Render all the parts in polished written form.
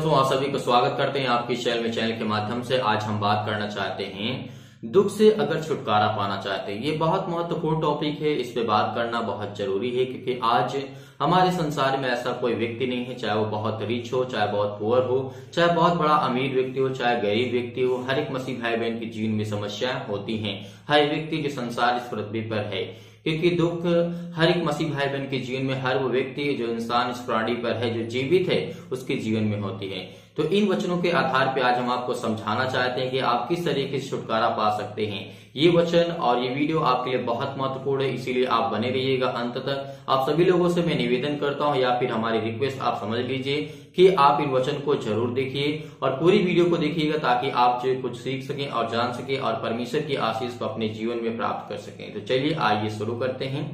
दोस्तों, आप सभी को स्वागत करते हैं आपकी चैनल के माध्यम से। आज हम बात करना चाहते हैं दुख से अगर छुटकारा पाना चाहते हैं। ये बहुत महत्वपूर्ण टॉपिक है, इस पे बात करना बहुत जरूरी है क्योंकि आज हमारे संसार में ऐसा कोई व्यक्ति नहीं है, चाहे वो बहुत रिच हो, चाहे बहुत पुअर हो, चाहे बहुत बड़ा अमीर व्यक्ति हो, चाहे गरीब व्यक्ति हो। हर एक मसीह भाई बहन के जीवन में समस्याएं होती हैं। हर व्यक्ति जो संसार इस पृथ्वी पर है, क्योंकि दुख हर एक मसीह भाई बहन के जीवन में, हर वो व्यक्ति जो इंसान इस प्राणी पर है, जो जीवित है, उसके जीवन में होती है। तो इन वचनों के आधार पे आज हम आपको समझाना चाहते हैं कि आप किस तरीके से छुटकारा पा सकते हैं। ये वचन और ये वीडियो आपके लिए बहुत महत्वपूर्ण है, इसीलिए आप बने रहिएगा अंत तक। आप सभी लोगों से मैं निवेदन करता हूं या फिर हमारी रिक्वेस्ट आप समझ लीजिए कि आप इन वचन को जरूर देखिए और पूरी वीडियो को देखिएगा ताकि आप जो कुछ सीख सकें और जान सकें और परमेश्वर की आशीष को अपने जीवन में प्राप्त कर सकें। तो चलिए आइए शुरू करते हैं।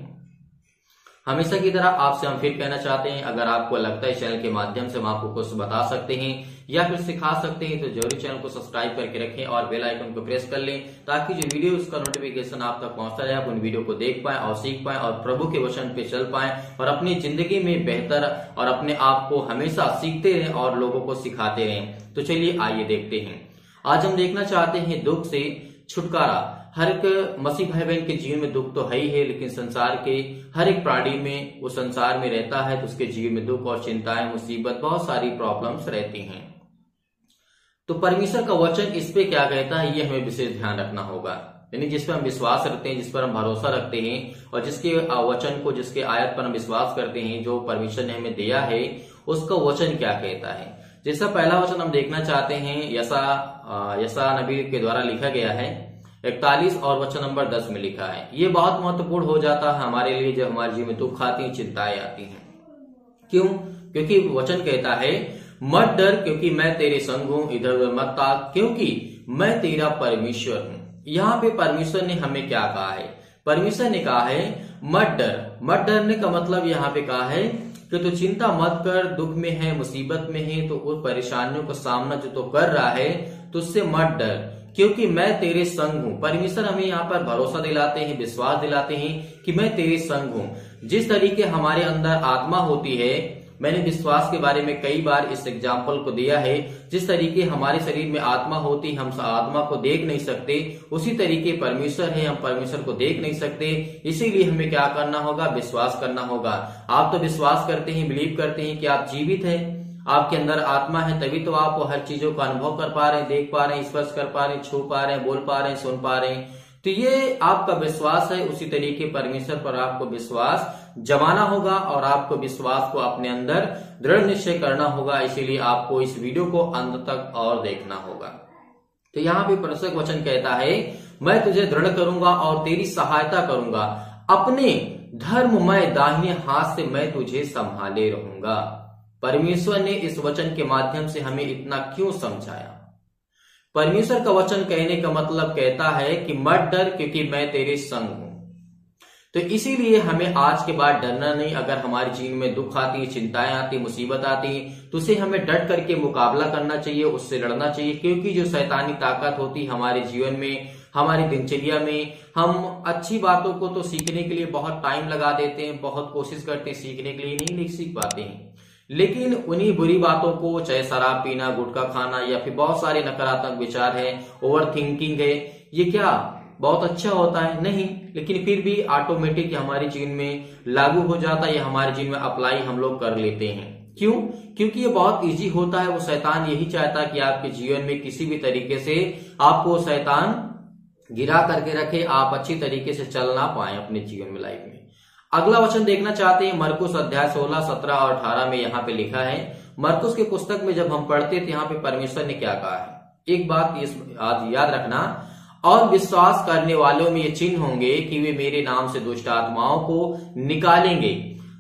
हमेशा की तरह आपसे हम फिर कहना चाहते हैं, अगर आपको लगता है चैनल के माध्यम से हम आपको कुछ बता सकते हैं या फिर सिखा सकते हैं तो जरूर चैनल को सब्सक्राइब करके रखें और बेल आइकन को प्रेस कर लें ताकि जो वीडियो उसका नोटिफिकेशन आप तक पहुंचता रहे, आप उन वीडियो को देख पाएं और सीख पाएं और प्रभु के वचन पे चल पाएं और अपनी जिंदगी में बेहतर और अपने आप को हमेशा सीखते रहें और लोगों को सिखाते रहें। तो चलिए आइए देखते हैं। आज हम देखना चाहते हैं दुख से छुटकारा। हर एक मसीह भाई बहन के जीवन में दुख तो है ही है, लेकिन संसार के हर एक प्राणी में, वो संसार में रहता है तो उसके जीवन में दुख और चिंताएं, मुसीबत, बहुत सारी प्रॉब्लम्स रहती हैं। तो परमेश्वर का वचन इस पे क्या कहता है, ये हमें विशेष ध्यान रखना होगा। यानी जिस पर हम विश्वास रखते हैं, जिस पर हम भरोसा रखते हैं और जिसके वचन को, जिसके आयत पर हम विश्वास करते हैं, जो परमेश्वर ने हमें दिया है, उसका वचन क्या कहता है। जैसा पहला वचन हम देखना चाहते हैं, यशा नबी के द्वारा लिखा गया है 41 और वचन नंबर 10 में लिखा है। ये बहुत महत्वपूर्ण हो जाता है हमारे लिए जब हमारे जीवन में दुख आती है, चिंताएं आती हैं। क्यों? क्योंकि वचन कहता है मत डर क्योंकि मैं तेरे संग हूं, इधर उधर मत ताक क्योंकि मैं तेरा परमेश्वर हूं। यहाँ पे परमेश्वर ने हमें क्या कहा है? परमेश्वर ने कहा है मत डर। मत डरने का मतलब यहाँ पे कहा है कि तो चिंता मत कर, दुख में है, मुसीबत में है, तो उस परेशानियों का सामना जो तो कर रहा है तो उससे मत डर क्योंकि मैं तेरे संग हूं। परमेश्वर हमें यहाँ पर भरोसा दिलाते हैं, विश्वास दिलाते हैं कि मैं तेरे संग हूं। जिस तरीके हमारे अंदर आत्मा होती है, मैंने विश्वास के बारे में कई बार इस एग्जाम्पल को दिया है, जिस तरीके हमारे शरीर में आत्मा होती, हम आत्मा को देख नहीं सकते, उसी तरीके परमेश्वर है, हम परमेश्वर को देख नहीं सकते। इसीलिए हमें क्या करना होगा? विश्वास करना होगा। आप तो विश्वास करते हैं, बिलीव करते हैं कि आप जीवित हैं, आपके अंदर आत्मा है, तभी तो आप हर चीजों का अनुभव कर पा रहे हैं, देख पा रहे हैं, स्पर्श कर पा रहे हैं, छू पा रहे हैं, बोल पा रहे हैं, सुन पा रहे हैं। तो ये आपका विश्वास है। उसी तरीके परमेश्वर पर आपको विश्वास जमाना होगा और आपको विश्वास को अपने अंदर दृढ़ निश्चय करना होगा। इसीलिए आपको इस वीडियो को अंत तक और देखना होगा। तो यहाँ पे परमेश्वर वचन कहता है मैं तुझे दृढ़ करूंगा और तेरी सहायता करूंगा, अपने धर्ममय दाहिने हाथ से मैं तुझे संभाले रहूंगा। परमेश्वर ने इस वचन के माध्यम से हमें इतना क्यों समझाया? परमेश्वर का वचन कहने का मतलब कहता है कि मत डर क्योंकि मैं तेरे संग हूं। तो इसीलिए हमें आज के बाद डरना नहीं। अगर हमारे जीवन में दुख आती है, चिंताएं आती, मुसीबत आती तो उसे हमें डट करके मुकाबला करना चाहिए, उससे लड़ना चाहिए। क्योंकि जो शैतानी ताकत होती हमारे जीवन में, हमारी दिनचर्या में, हम अच्छी बातों को तो सीखने के लिए बहुत टाइम लगा देते हैं, बहुत कोशिश करते हैं सीखने के लिए, नहीं सीख पाते हैं। लेकिन उन्हीं बुरी बातों को, चाहे शराब पीना, गुटखा खाना या फिर बहुत सारे नकारात्मक विचार है, ओवर थिंकिंग है, ये क्या बहुत अच्छा होता है? नहीं, लेकिन फिर भी ऑटोमेटिक हमारे जीवन में लागू हो जाता है, हमारे जीवन में अप्लाई हम लोग कर लेते हैं। क्यों? क्योंकि ये बहुत इजी होता है। वो शैतान यही चाहता है कि आपके जीवन में किसी भी तरीके से आपको शैतान गिरा करके रखे, आप अच्छी तरीके से चल ना पाए अपने जीवन में, लाइफ में। अगला वचन देखना चाहते हैं मरकुस अध्याय 16, 17 और 18 में। यहाँ पे लिखा है, मरकुस के पुस्तक में जब हम पढ़ते थे, यहाँ पे परमेश्वर ने क्या कहा है? एक बात याद रखना, और विश्वास करने वालों में ये चिन्ह होंगे कि वे मेरे नाम से दुष्ट आत्माओं को निकालेंगे।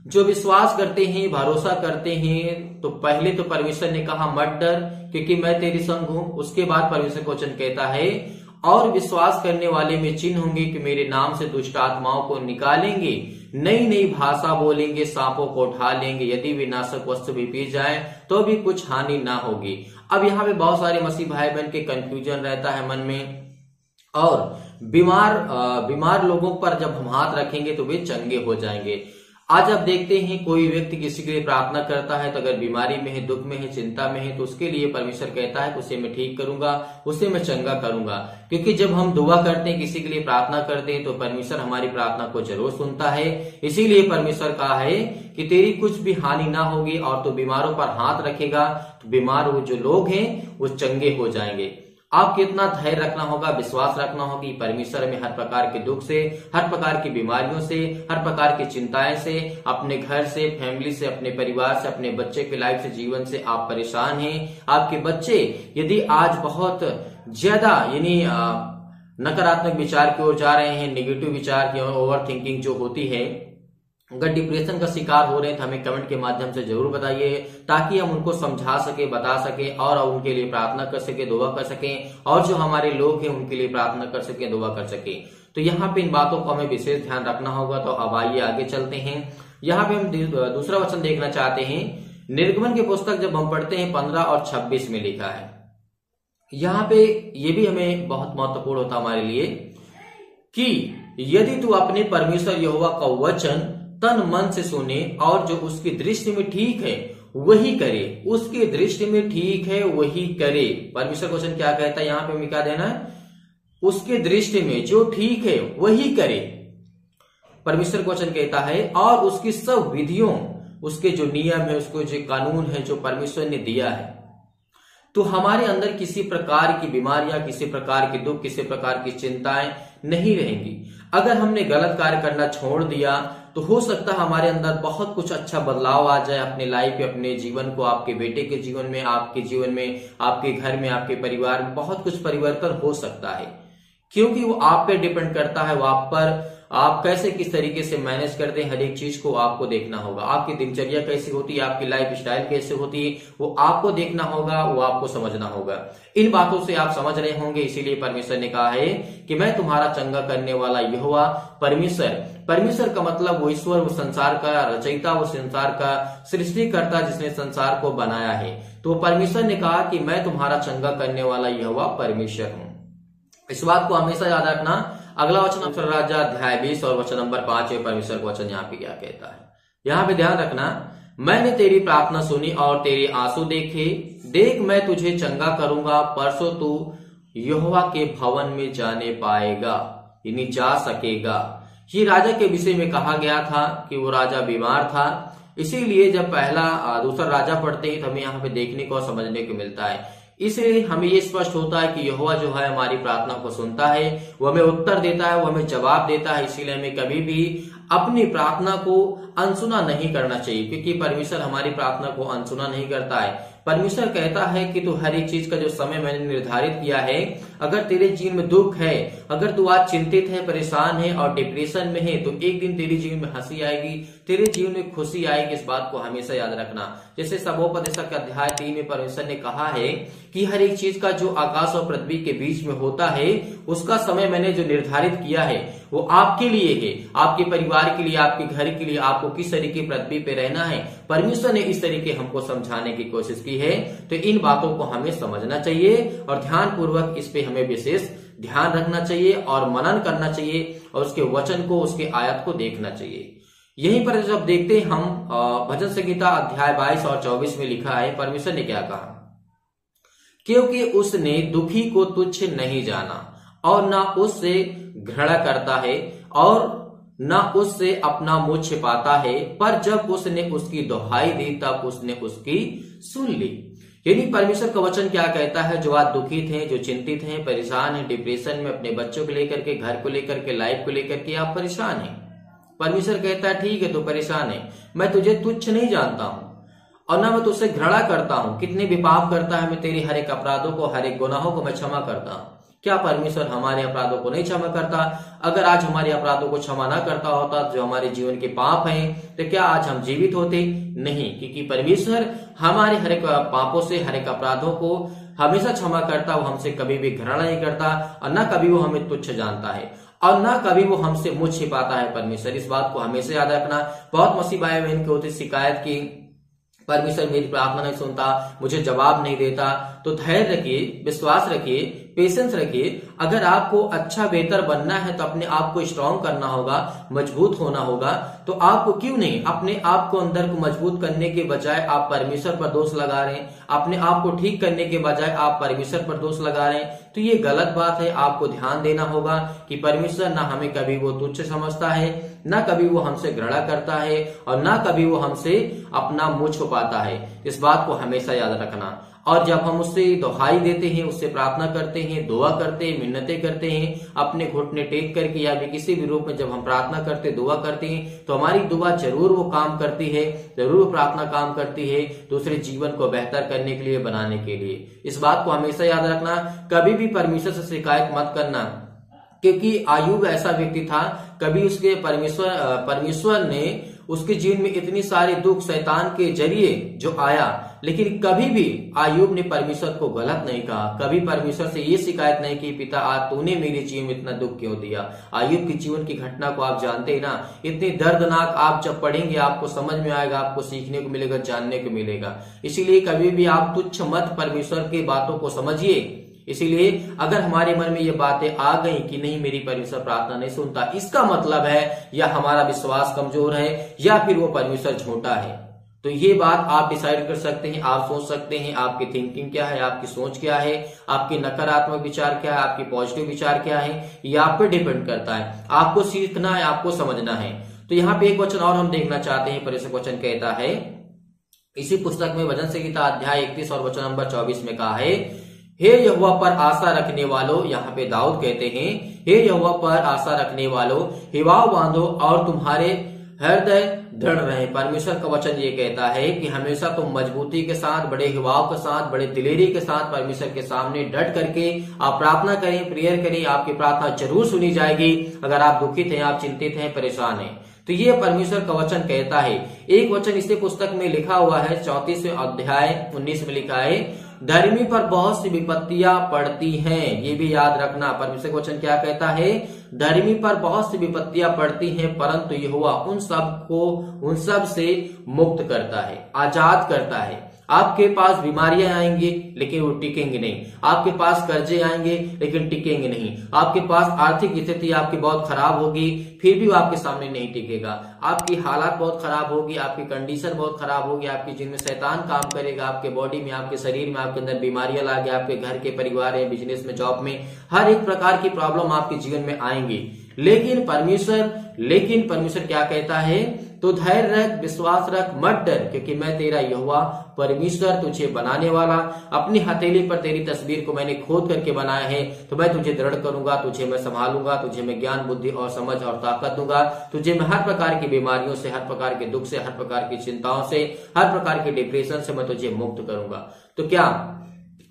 जो विश्वास करते हैं, भरोसा करते हैं, तो पहले तो परमेश्वर ने कहा मत डर क्योंकि मैं तेरे संग हूं। उसके बाद परमेश्वर का वचन कहता है और विश्वास करने वाले में चिन्ह होंगे कि मेरे नाम से दुष्ट आत्माओं को निकालेंगे, नई नई भाषा बोलेंगे, सांपों को उठा लेंगे, यदि विनाशक वस्तु भी पी जाए तो भी कुछ हानि ना होगी। अब यहाँ पे बहुत सारे मसीह भाई बहन के कंफ्यूजन रहता है मन में, और बीमार लोगों पर जब हम हाथ रखेंगे तो वे चंगे हो जाएंगे। आज आप देखते हैं कोई व्यक्ति किसी के लिए प्रार्थना करता है तो अगर बीमारी में है, दुख में है, चिंता में है, तो उसके लिए परमेश्वर कहता है उसे मैं ठीक करूंगा, उसे मैं चंगा करूंगा। क्योंकि जब हम दुआ करते हैं, किसी के लिए प्रार्थना करते हैं, तो परमेश्वर हमारी प्रार्थना को जरूर सुनता है। इसीलिए परमेश्वर कहा है कि तेरी कुछ भी हानि ना होगी और तू बीमारों पर हाथ रखेगा तो बीमार वो जो लोग हैं वो चंगे हो जाएंगे। आपको इतना धैर्य रखना होगा, विश्वास रखना होगा कि परमेश्वर में हर प्रकार के दुख से, हर प्रकार की बीमारियों से, हर प्रकार की चिंताएं से, अपने घर से, फैमिली से, अपने परिवार से, अपने बच्चे के लाइफ से, जीवन से आप परेशान हैं। आपके बच्चे यदि आज बहुत ज्यादा यानी नकारात्मक विचार की ओर जा रहे हैं, नेगेटिव विचार की ओवर थिंकिंग जो होती है, अगर डिप्रेशन का शिकार हो रहे हैं तो हमें कमेंट के माध्यम से जरूर बताइए, ताकि हम उनको समझा सके, बता सके और उनके लिए प्रार्थना कर सके, दुआ कर सके, और जो हमारे लोग हैं उनके लिए प्रार्थना कर सके, दुआ कर सके। तो यहाँ पे इन बातों को हमें विशेष ध्यान रखना होगा। तो अब आइए आगे चलते हैं। यहाँ पे हम दूसरा वचन देखना चाहते हैं। निर्गमन की पुस्तक जब हम पढ़ते हैं 15 और 26 में लिखा है, यहाँ पे ये भी हमें बहुत महत्वपूर्ण होता हमारे लिए कि यदि तू अपने परमेश्वर यहोवा का वचन तन मन से सुने और जो उसकी दृष्टि में ठीक है वही करे, उसकी दृष्टि में ठीक है वही करे। परमेश्वर क्वेश्चन क्या कहता है, यहाँ पे हमें क्या देना है, उसके दृष्टि में जो ठीक है वही करे। परमेश्वर क्वेश्चन कहता है और उसकी सब विधियों, उसके जो नियम है, उसको जो कानून है जो परमेश्वर ने दिया है, तो हमारे अंदर किसी प्रकार की बीमारियां, किसी प्रकार के दुख, किसी प्रकार की चिंताएं नहीं रहेंगी। अगर हमने गलत कार्य करना छोड़ दिया तो हो सकता है हमारे अंदर बहुत कुछ अच्छा बदलाव आ जाए अपने लाइफ में, अपने जीवन को, आपके बेटे के जीवन में, आपके जीवन में, आपके घर में, आपके परिवार में बहुत कुछ परिवर्तन हो सकता है। क्योंकि वो आप पे डिपेंड करता है, वो आप पर, आप कैसे किस तरीके से मैनेज करते हैं, हर एक चीज को आपको देखना होगा। आपकी दिनचर्या कैसी होती है, आपकी लाइफ स्टाइल कैसे होती है, वो आपको देखना होगा, वो आपको समझना होगा। इन बातों से आप समझ रहे होंगे, इसीलिए परमेश्वर ने कहा है कि मैं तुम्हारा चंगा करने वाला यहोवा परमेश्वर का मतलब वो ईश्वर, वो संसार का रचयिता, वो संसार का सृष्टिकर्ता जिसने संसार को बनाया है। तो परमेश्वर ने कहा कि मैं तुम्हारा चंगा करने वाला यहोवा परमेश्वर हूं। इस बात को हमेशा याद रखना। अगला वचन दूसरा राजा अध्याय 20 और वचन नंबर 5 में परमेश्वर का वचन यहाँ पे क्या कहता है, यहाँ पे ध्यान रखना। मैंने तेरी प्रार्थना सुनी और तेरे आंसू देखे, देख मैं तुझे चंगा करूंगा, परसों तू यहोवा के भवन में जाने पाएगा, यानी जा सकेगा। ये राजा के विषय में कहा गया था कि वो राजा बीमार था। इसीलिए जब दूसरा राजा पढ़ते हैं तो हमें यहाँ पे देखने को और समझने को मिलता है। इसलिए हमें ये स्पष्ट होता है कि यहोवा जो है हमारी प्रार्थना को सुनता है, वो हमें उत्तर देता है, वो हमें जवाब देता है। इसीलिए हमें कभी भी अपनी प्रार्थना को अनसुना नहीं करना चाहिए, क्योंकि परमेश्वर हमारी प्रार्थना को अनसुना नहीं करता है। परमेश्वर कहता है कि तू हर एक चीज का जो समय मैंने निर्धारित किया है, अगर तेरे जीवन में दुख है, अगर तू आज चिंतित है, परेशान है और डिप्रेशन में है, तो एक दिन तेरे जीवन में हंसी आएगी, तेरे जीवन में खुशी आएगी। इस बात को हमेशा याद रखना। जैसे सबोपदेशक के अध्याय 3 में परमेश्वर ने कहा है कि हर एक चीज का जो आकाश और पृथ्वी के बीच में होता है, उसका समय मैंने जो निर्धारित किया है वो आपके लिए है, आपके परिवार के लिए, आपके घर के लिए, आपको किस तरीके पृथ्वी पे रहना है। परमेश्वर ने इस तरीके हमको समझाने की कोशिश की है। तो इन बातों को हमें समझना चाहिए और ध्यान पूर्वक इस पे हमें विशेष ध्यान रखना चाहिए और मनन करना चाहिए और उसके वचन को, उसके आयत को देखना चाहिए। यहीं पर जब देखते हैं हम भजन संहिता अध्याय 22 और 24 में लिखा है, परमेश्वर ने क्या कहा, क्योंकि उसने दुखी को तुच्छ नहीं जाना और ना उससे घृणा करता है और न उससे अपना मुंह छिपाता है, पर जब उसने उसकी दुहाई दी तब उसने उसकी सुन ली। यानी परमेश्वर का वचन क्या कहता है, जो आज दुखित हैं, जो चिंतित हैं, परेशान हैं, डिप्रेशन में, अपने बच्चों को लेकर के, घर को लेकर के, लाइफ को लेकर के आप परेशान हैं, परमेश्वर कहता है ठीक है तो परेशान है, मैं तुझे तुच्छ नहीं जानता हूं और ना मैं तुझसे घृणा करता हूं। कितने भी पाप करता है, मैं तेरी हर एक अपराधों को, हर एक गुनाहों को मैं क्षमा करता हूं। क्या परमेश्वर हमारे अपराधों को नहीं क्षमा करता? अगर आज हमारे अपराधों को क्षमा ना करता होता, जो हमारे जीवन के पाप हैं, तो क्या आज हम जीवित होते? नहीं, क्योंकि परमेश्वर हमारे हर एक पापों से, हर एक अपराधों को हमेशा क्षमा करता। वो हमसे कभी भी घृणा नहीं करता और न कभी वो हमें तुच्छ जानता है और न कभी वो हमसे मुंह छिपाता है। परमेश्वर, इस बात को हमेशा याद रखना। बहुत मसीह भाई बहन की होती शिकायत की परमेश्वर मेरी प्रार्थना नहीं सुनता, मुझे जवाब नहीं देता, तो धैर्य रखिए, विश्वास रखिए, पेशेंस रखिए। अगर आपको अच्छा बेहतर बनना है तो अपने आप को स्ट्रांग करना होगा, मजबूत होना होगा। तो आपको क्यों नहीं अपने आप को अंदर को मजबूत करने के बजाय आप परमेश्वर पर दोष लगा रहे हैं, अपने आप को ठीक करने के बजाय आप परमेश्वर पर दोष लगा रहे हैं, तो ये गलत बात है। आपको ध्यान देना होगा कि परमेश्वर ना हमें कभी वो तुच्छ समझता है, ना कभी वो हमसे घृणा करता है, और ना कभी वो हमसे अपना मुंह छुपाता है। इस बात को हमेशा याद रखना। और जब हम उससे दुहाई देते हैं, उससे प्रार्थना करते हैं, दुआ करते हैं, मिन्नतें करते हैं, अपने घुटने टेक करके या भी किसी भी रूप में जब हम प्रार्थना करते, दुआ करते हैं, तो हमारी दुआ जरूर वो काम करती है, जरूर प्रार्थना काम करती है दूसरे जीवन को बेहतर करने के लिए, बनाने के लिए। इस बात को हमेशा याद रखना। कभी भी परमेश्वर से शिकायत मत करना, क्योंकि आयूब ऐसा व्यक्ति था, कभी उसके परमेश्वर ने उसके जीवन में इतनी सारे दुख शैतान के जरिए जो आया, लेकिन कभी भी आयूब ने परमेश्वर को गलत नहीं कहा, कभी परमेश्वर से ये शिकायत नहीं की, पिता आज तूने मेरे जीवन में इतना दुख क्यों दिया। आयूब के जीवन की घटना को आप जानते हैं ना, इतनी दर्दनाक। आप जब पढ़ेंगे आपको समझ में आएगा, आपको सीखने को मिलेगा, जानने को मिलेगा। इसीलिए कभी भी आप तुच्छ मत परमेश्वर की बातों को समझिए। इसीलिए अगर हमारे मन में ये बातें आ गई कि नहीं मेरी परमेश्वर प्रार्थना नहीं सुनता, इसका मतलब है या हमारा विश्वास कमजोर है या फिर वो परमेश्वर झूठा है। तो ये बात आप डिसाइड कर सकते हैं, आप सोच सकते हैं आपकी थिंकिंग क्या है, आपकी सोच क्या है, आपकी नकारात्मक विचार क्या है, आपकी पॉजिटिव विचार क्या है, ये आप पे डिपेंड करता है। आपको सीखना है, आपको समझना है। तो यहाँ पे एक वचन और हम देखना चाहते हैं। परमेश्वर वचन कहता है इसी पुस्तक में वचन संहिता अध्याय 31 और वचन नंबर 24 में कहा है, हे यहोवा पर आशा रखने वालों, यहाँ पे दाऊद कहते हैं, हे यहोवा पर आशा रखने वालों, हिवाव बांधो और तुम्हारे हृदय दृढ़ रहे। परमेश्वर का वचन ये कहता है कि हमेशा तुम मजबूती के साथ, बड़े हिवाव के साथ, बड़े दिलेरी के साथ परमेश्वर के सामने डट करके आप प्रार्थना करें, प्रेयर करें। आपकी प्रार्थना जरूर सुनी जाएगी। अगर आप दुखित हैं, आप चिंतित हैं, परेशान हैं, तो ये परमेश्वर का वचन कहता है। एक वचन इसी पुस्तक में लिखा हुआ है, 34वें अध्याय 19 में लिखा है, धर्मी पर बहुत सी विपत्तियां पड़ती हैं। ये भी याद रखना। परमेश्वर का वचन क्या कहता है, धर्मी पर बहुत सी विपत्तियां पड़ती हैं, परंतु यहोवा उन सब से मुक्त करता है, आजाद करता है। आपके पास बीमारियां आएंगी लेकिन वो टिकेंगे नहीं, आपके पास कर्जे आएंगे लेकिन टिकेंगे नहीं, आपके पास आर्थिक स्थिति आपकी बहुत खराब होगी फिर भी वो आपके सामने नहीं टिकेगा, आपकी हालात बहुत खराब होगी, आपकी कंडीशन बहुत खराब होगी, आपकी जिनमें शैतान काम करेगा, आपके बॉडी में, आपके शरीर में, आपके अंदर बीमारियां लागे, आपके घर के परिवार में, बिजनेस में, जॉब में, हर एक प्रकार की प्रॉब्लम आपके जीवन में आएंगी। लेकिन परमेश्वर क्या कहता है, तो धैर्य रख, विश्वास रख, मत डर, क्योंकि मैं तेरा यहोवा परमेश्वर तुझे बनाने वाला, अपनी हथेली पर तेरी तस्वीर को मैंने खोद करके बनाया है, तो मैं तुझे दृढ़ करूंगा, तुझे मैं संभालूंगा, तुझे मैं ज्ञान, बुद्धि और समझ और ताकत दूंगा, तुझे मैं हर प्रकार की बीमारियों से, हर प्रकार के दुख से, हर प्रकार की चिंताओं से, हर प्रकार के डिप्रेशन से मैं तुझे मुक्त करूंगा। तो क्या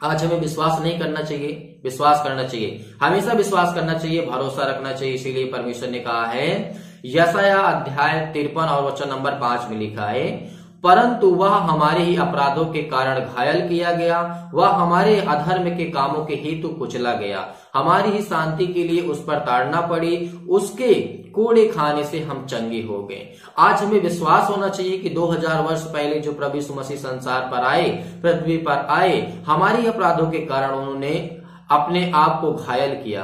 आज हमें विश्वास नहीं करना चाहिए? विश्वास करना चाहिए, हमेशा विश्वास करना चाहिए, भरोसा रखना चाहिए। इसीलिए परमेश्वर ने कहा है, यशायाह अध्याय 53 और वचन नंबर 5 में लिखा है, परंतु वह हमारे ही अपराधों के कारण घायल किया गया, वह हमारे अधर्म के कामों के हेतु कुचला गया, हमारी ही शांति के लिए उस पर ताड़ना पड़ी, उसके कोड़े खाने से हम चंगे हो गए। आज हमें विश्वास होना चाहिए कि 2000 वर्ष पहले जो प्रभु यीशु मसीह संसार पर आए, पृथ्वी पर आए, हमारी अपराधों के कारण उन्होंने अपने आप को घायल किया।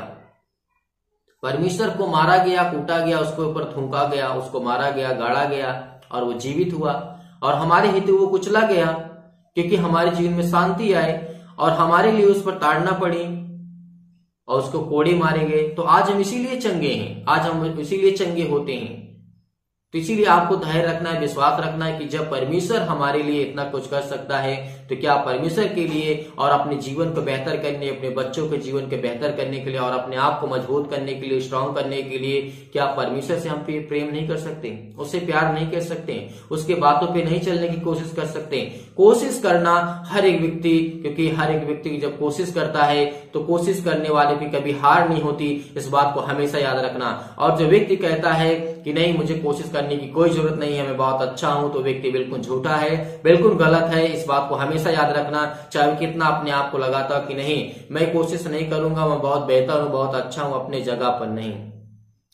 परमेश्वर को मारा गया, कूटा गया, उसके ऊपर थूका गया, उसको मारा गया, गाड़ा गया और वो जीवित हुआ, और हमारे हेतु वो कुचला गया क्योंकि हमारे जीवन में शांति आए, और हमारे लिए उस पर ताड़ना पड़ी और उसको कोड़े मारे गए। तो आज हम इसीलिए चंगे हैं, आज हम इसीलिए चंगे होते हैं। तो इसीलिए आपको धैर्य रखना है, विश्वास रखना है कि जब परमेश्वर हमारे लिए इतना कुछ कर सकता है, तो क्या परमेश्वर के लिए और अपने जीवन को बेहतर करने, अपने बच्चों के जीवन को बेहतर करने के लिए और अपने आप को मजबूत करने के लिए, स्ट्रांग करने के लिए, क्या परमेश्वर से हम प्रेम नहीं कर सकते? उससे प्यार नहीं कर सकते? उसके बातों पे नहीं चलने की कोशिश कर सकते? कोशिश करना हर एक व्यक्ति, क्योंकि हर एक व्यक्ति जब कोशिश करता है तो कोशिश करने वाले की कभी हार नहीं होती, इस बात को हमेशा याद रखना। और जो व्यक्ति कहता है कि नहीं मुझे कोशिश करने की कोई जरूरत नहीं है, मैं बहुत अच्छा हूं, तो व्यक्ति बिल्कुल झूठा है, बिल्कुल गलत है। इस बात को हमेशा याद रखना, चाहे कितना अपने आप को लगाता हो कि नहीं मैं कोशिश नहीं करूंगा, मैं बहुत बेहतर हूं, बहुत अच्छा हूं, अपने जगह पर नहीं।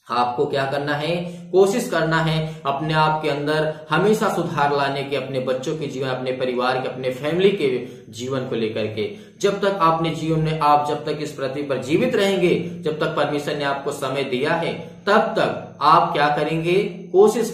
आपको क्या करना है, कोशिश करना है अपने आप के अंदर हमेशा सुधार लाने के, अपने बच्चों के जीवन, अपने परिवार के, अपने फैमिली के जीवन को लेकर के। जब तक आपने जीवन में, आप जब तक इस पृथ्वी पर जीवित रहेंगे, जब तक परमेश्वर ने आपको समय दिया है, तब तक आप क्या करेंगे, कोशिश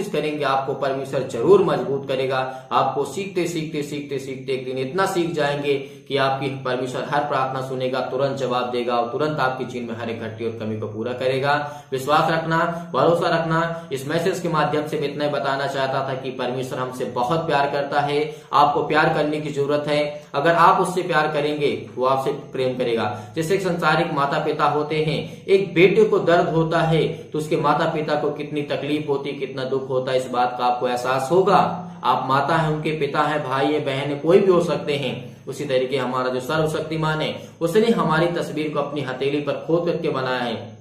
करेंगे आपको परमेश्वर जरूर मजबूत करेगा। आपको सीखते सीखते एक दिन इतना सीख जाएंगे कि आपकी परमेश्वर हर प्रार्थना सुनेगा, तुरंत जवाब देगा और तुरंत आपके जीवन में हर एक घटी और कमी को पूरा करेगा। विश्वास रखना, भरोसा रखना। इस मैसेज के माध्यम से मैं इतना ही बताना चाहता था कि परमेश्वर हमसे बहुत प्यार करता है। आपको प्यार करने की जरूरत है। अगर आप उससे प्यार करेंगे, वो आपसे प्रेम करेगा। जैसे एक संसारिक माता पिता होते हैं, एक बेटे को दर्द होता है तो उसके माता पिता को कितनी तकलीफ होती, कितना दुख होता है, इस बात का आपको एहसास होगा। आप माता हैं, उनके पिता हैं, भाई है, बहन है, कोई भी हो सकते हैं। उसी तरीके हमारा जो सर्वशक्तिमान है, उसने हमारी तस्वीर को अपनी हथेली पर खोद करके बनाया है।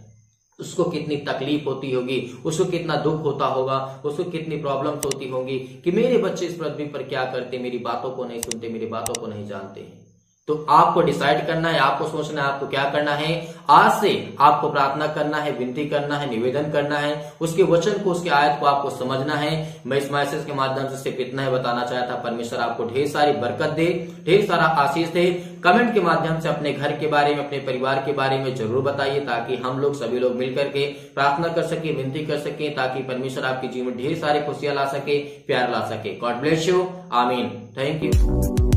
उसको कितनी तकलीफ होती होगी, उसको कितना दुख होता होगा, उसको कितनी प्रॉब्लम्स होती होंगी कि मेरे बच्चे इस पृथ्वी पर क्या करते, मेरी बातों को नहीं सुनते, मेरी बातों को नहीं जानते। तो आपको डिसाइड करना है, आपको सोचना है आपको क्या करना है। आज से आपको प्रार्थना करना है, विनती करना है, निवेदन करना है, उसके वचन को, उसके आयत को आपको समझना है। मैं इस मैसेज के माध्यम से सिर्फ इतना ही बताना चाहता। परमेश्वर आपको ढेर सारी बरकत दे, ढेर सारा आशीष दे। कमेंट के माध्यम से अपने घर के बारे में, अपने परिवार के बारे में जरूर बताइए, ताकि हम लोग सभी लोग मिलकर के प्रार्थना कर सके, विनती कर सके, ताकि परमेश्वर आपके जीवन में ढेर सारी खुशियां ला सके, प्यार ला सके। God bless you. आमीन। Thank you.